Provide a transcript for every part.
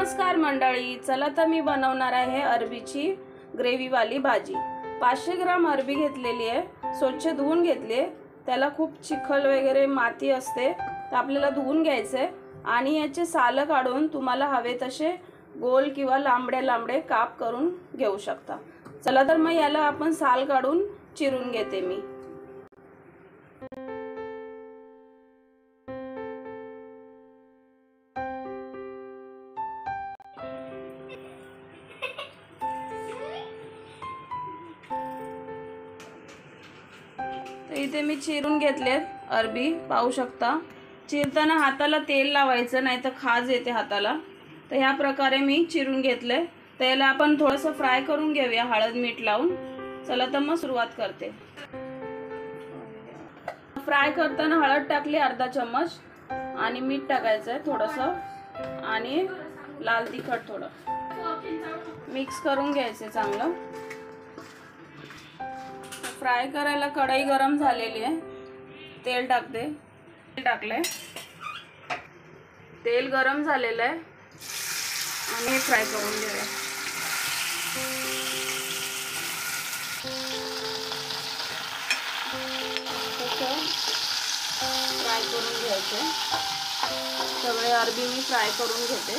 नमस्कार मंडळी, चला तर मी बनवणार आहे अरबीची ग्रेव्हीवाली भाजी। 500 ग्राम अरबी घेतलेली आहे, स्वच्छ धुवून घेतली। त्याला खूप चिखल वगैरे माती असते, तर आपल्याला धुवून घ्यायचे आणि याचे साल काढून तुम्हाला हवे तसे गोल किंवा लांबडे लांबडे काप करून घेऊ शकता। चला तर मग याला आपण साल काढून चिरून घेते मी। इथे मी चिरून घेतलेत अरबी, पाहू शकता। चिरताना हाताला तेल लावायचं, नाही तर खाज येते हाताला। तर ह्या प्रकारे मी चिरून घेतले। तर याला आपण थोडंसं फ्राय करून घेऊया हळद मीठ लावून। चला तर मग सुरुवात करते। फ्राय करताना हळद टाकली अर्धा चम्मच आणि मीठ टाकायचं थोडंसं आणि लाल तिखट थोडं, मिक्स करून घ्यायचं चांगलं। फ्राय करायला कढई गरम झालेली आहे, तेल टाकते। तेल टाकले, तेल गरम झालेलं आहे आणि फ्राय करून घेऊया। फ्राय करून घ्यायचे सगळे अरबी, मी फ्राय करून घेते।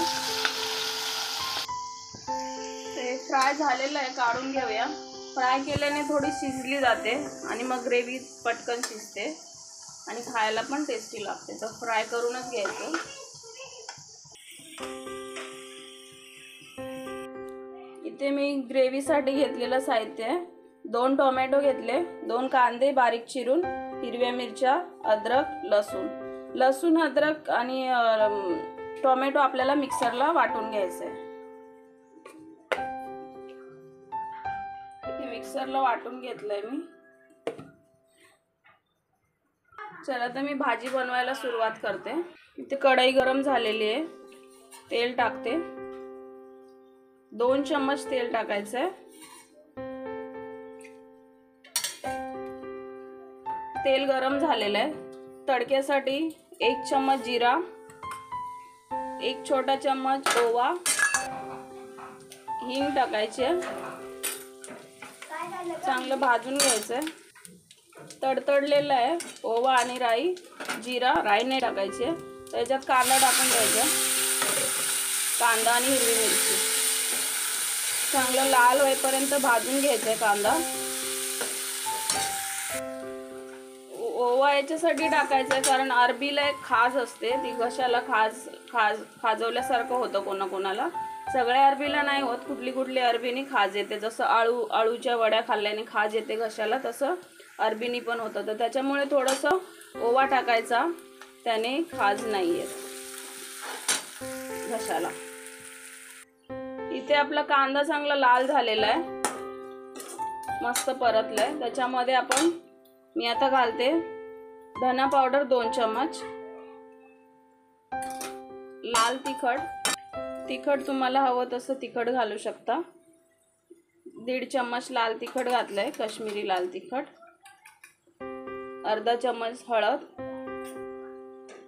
ते फ्राय झालेलं आहे, काढून घेऊया। फ्राय केल्याने थोडी शिजली जाते आणि मग ग्रेव्ही पटकन शिजते आणि खायला पण टेस्टी लागते। तर फ्राय करूनच घ्यायचं। इथे मी ग्रेव्हीसाठी घेतलेलं साहित्य आहे, 2 टोमॅटो घेतले, 2 कांदे बारीक चिरून, हिरव्या मिरच्या, अद्रक, लसूण अद्रक आणि टोमॅटो आपल्याला मिक्सरला वाटून घ्यायचं आहे। मिक्सरला वाटून घेतलंय मी। चला तर मी भाजी बनवायला सुरुवात करते। इथे कढई गरम झालेली आहे, तेल टाकते। 2 चम्मच तेल टाकायचंय। तेल गरम झालेलं आहे। तडक्यासाठी 1 चम्मच जिरा, 1 छोटा चम्मच ओवा, हिंग टाकायचे, चांगलं भाजून घ्यायचंय। तडतडलेलं आहे ओवा आणि राई, जिरा, राई नाही टाकायचे। त्याच्यात कांदा टाकून द्यायचा, कांदा आणि हिरवी मिरची चांगलं लाल होईपर्यंत भाजून घ्यायचंय कांदा। ओवा याच्यासाठी टाकायचा कारण अरबीला एक खाज असते, ती घशाला खाजवल्यासारखं होतं कोणाकोणाला। सगळ्या अरबीला नाही होत, कुठली अरबीनी खाज येते। जसं आळूच्या वड्या खाल्ल्याने खाज येते घशाला, तसं अरबीनी पण होतं। तर त्याच्यामुळे थोडंसं ओवा टाकायचा, त्याने खाज नाही येत घशाला। इथे आपला कांदा चांगला लाल झालेला आहे, मस्त परतलाय। त्याच्यामध्ये मी आता घालते धना पावडर 2 चम्मच, लाल तिखट तुम्हाला हवं तसं तिखट घालू शकता। 1.5 चम्मच लाल तिखट घातलंय, काश्मीरी लाल तिखट। अर्धा चम्मच हळद,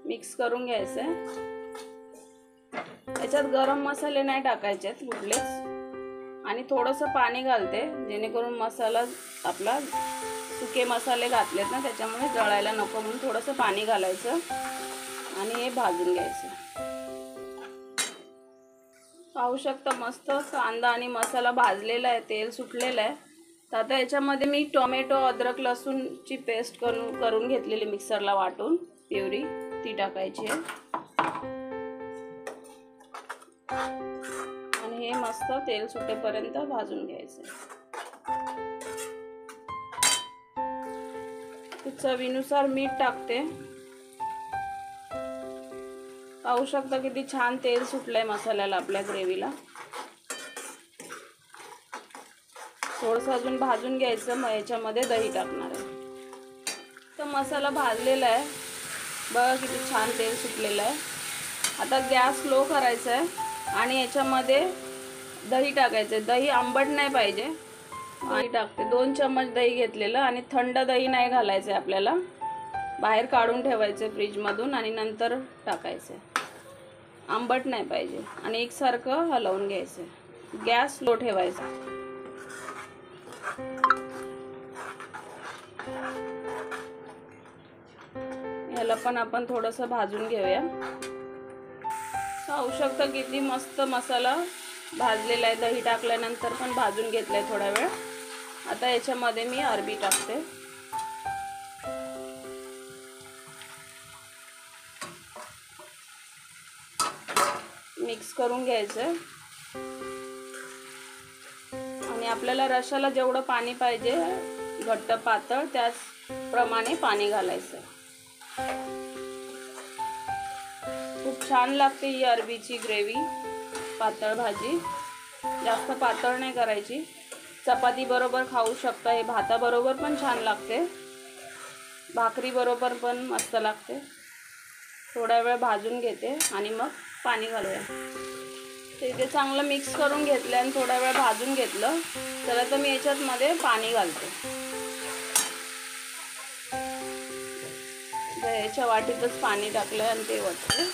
मिक्स करून घ्यायचंय। याच्यात गरम मसाले नाही टाकायचे कुठलेच आणि थोडंसं पाणी घालते, जेणेकरून मसाला आपला सुके मसाले घातलेत ना, त्याच्यामुळे जळायला नको म्हणून थोडंसं पाणी घालायचं आणि हे भाजून घ्यायचं। पाहू शकता मस्त कांदा आणि मसाला भाजलेला आहे, तेल सुटलेलं आहे। तर आता याच्यामध्ये मी टोमॅटो, अद्रक, लसूणची पेस्ट करून घेतलेली मिक्सरला वाटून प्युरी, ती टाकायची आहे आणि हे मस्त तेल सुटेपर्यंत भाजून घ्यायचं। चवीनुसार मीठ टाकते। पाहू शकता किती छान तेल सुटलंय मसाल्याला आपल्या ग्रेव्हीला। थोडंसं अजून भाजून घ्यायचं, मग याच्यामध्ये दही टाकणार आहे। तर मसाला भाजलेला आहे, बघा किती छान तेल सुटलेलं आहे। आता गॅस स्लो करायचा आहे आणि याच्यामध्ये दही टाकायचं। दही आंबट नाही पाहिजे। दही टाकते, 2 चम्मच दही घेतलेलं आणि थंड दही नाही घालायचं आपल्याला, बाहेर काढून ठेवायचं फ्रीजमधून आणि नंतर टाकायचं आंबट नाही पाहिजे आणि एकसारखं हलवून घ्यायचं. गॅस लो ठेवायचा. याला पण आपण थोडंसं भाजून घेऊया. पाहू शकता किती मस्त मसाला भाजलेला आहे. दही टाकल्यानंतर पण भाजून घेतलाय थोडा वेळ. आता याच्यामध्ये मी अरबी टाकते. मिक्स करून घ्यायचं आणि आपल्याला रशाला जेवढं पाणी पाहिजे घट्ट पातळ त्याचप्रमाणे पाणी घालायचं. खूप छान लागते ही अरबीची ग्रेव्ही. पातळ भाजी, जास्त पातळ नाही करायची. चपाती बरोबर खाऊ शकता. हे भाताबरोबर पण छान लागते, भाकरी बरोबर पण मस्त लागते. थोडा वेळ भाजून घेते आणि मग पाणी घालूया. तर इथे चांगलं मिक्स करून घेतलं आणि थोडा वेळ भाजून घेतलं. चला तर मी याच्यामध्ये पाणी घालते. याच्या वाटीतच पाणी टाकलं आणि ते वतते.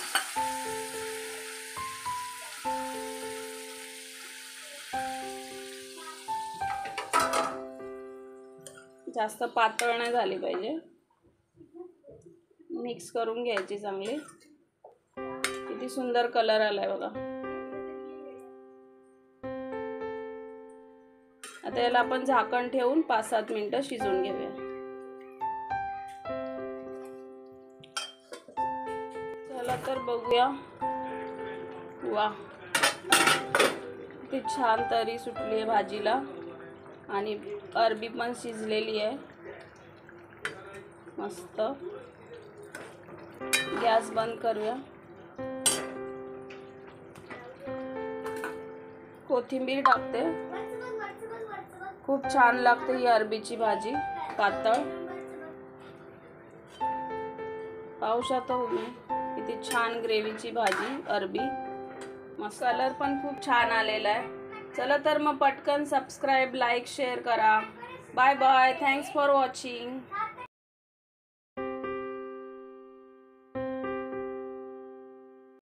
जास्त पातळ नाही झाली पाहिजे. मिक्स करून घ्यायची चांगली. किती सुंदर कलर आलाय बघा. आता याला आपण झाकण ठेवून 5-7 मिनिटं शिजवून घेऊया. चला तर बघूया. वा, किती छान तरी सुटली आहे भाजीला आणि अरबी पण शिजलेली आहे मस्त. गॅस बंद करूया. कोथिंबीर टाकते. खूप छान लागते ही अरबीची भाजी पातळ. पाहू शकता तुम्ही किती छान ग्रेव्हीची भाजी अरबी. मस्त कलर पण खूप छान आलेला आहे. चला तर मग पटकन सबस्क्राईब, लाईक, शेअर करा. Bye bye. Thanks for watching.